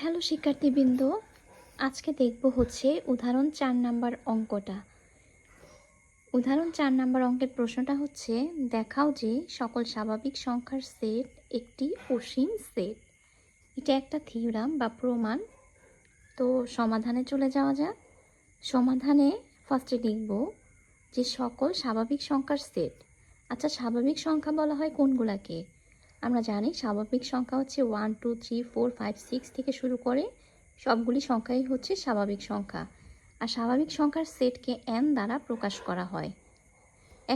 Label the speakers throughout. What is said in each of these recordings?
Speaker 1: Hello শিক্ষার্থীবৃন্দ, আজকে দেখব হচ্ছে উদাহরণ 4 নাম্বার অঙ্কটা। উদাহরণ 4 নাম্বার অঙ্কের প্রশ্নটা হচ্ছে, দেখাও যে সকল স্বাভাবিক সংখ্যার সেট একটি অসীম সেট। এটা একটা থিওরাম বা প্রমাণ। তো সমাধানে চলে যাওয়া যাক। সমাধানে ফার্স্টে লিখব যে সকল স্বাভাবিক সংখ্যার সেট। আচ্ছা, স্বাভাবিক সংখ্যা বলা হয় কোনগুলাকে? আমরা জানি স্বাভাবিক সংখ্যা হচ্ছে 1 2 3 4 5 6 থেকে শুরু করে সবগুলি সংখ্যাই হচ্ছে স্বাভাবিক সংখ্যা। আর স্বাভাবিক সংখ্যার সেটকে n দ্বারা প্রকাশ করা হয়।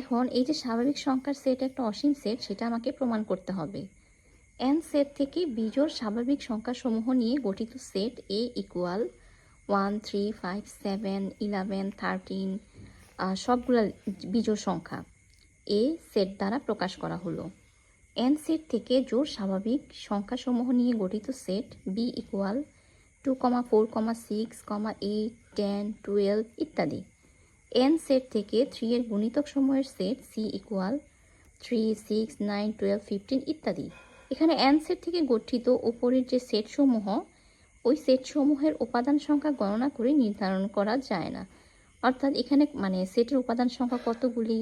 Speaker 1: এখন এই যে স্বাভাবিক সংখ্যার সেট একটা অসীম সেট, সেটা আমাকে প্রমাণ করতে হবে। n সেট থেকে বিজোড় স্বাভাবিক সংখ্যাসমূহ নিয়ে গঠিত সেট a ইকুয়াল 1 3 5 7 11 13 সবগুলা বিজোড় সংখ্যা এ সেট দ্বারা প্রকাশ করা হলো। n সেট থেকে জোড় স্বাভাবিক সংখ্যাসমূহ নিয়ে গঠিত সেট b ইকুয়াল 2, 4, 6, 8, 10, 12 ইত্যাদি। n সেট থেকে 3 এর গুণিতক সমূহের সেট c ইকুয়াল 3, 6, 9, 12, 15 ইত্যাদি। এখানে n সেট থেকে গঠিত উপরের যে সেটসমূহ, ওই সেটসমূহের উপাদান সংখ্যা গণনা করে নির্ধারণ করা যায় না। অর্থাৎ এখানে সেটের উপাদান সংখ্যা কতগুলি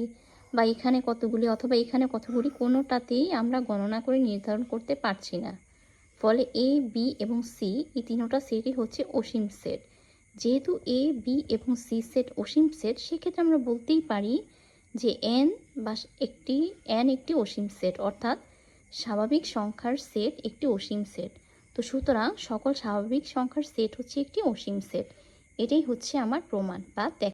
Speaker 1: বা এখানে কতগুলি অথবা এখানে কতগুলি, কোনোটাতেই আমরা গণনা করে নির্ধারণ করতে পারছি না। ফলে এ বি এবং সি এই তিনোটা সেটই হচ্ছে অসীম সেট। যেহেতু এ বি এবং সি সেট অসীম সেট, সেক্ষেত্রে আমরা বলতেই পারি যে এন একটি অসীম সেট, অর্থাৎ স্বাভাবিক সংখ্যার সেট একটি অসীম সেট। তো সুতরাং সকল স্বাভাবিক সংখ্যার সেট হচ্ছে একটি অসীম সেট। এটাই হচ্ছে আমার প্রমাণ বা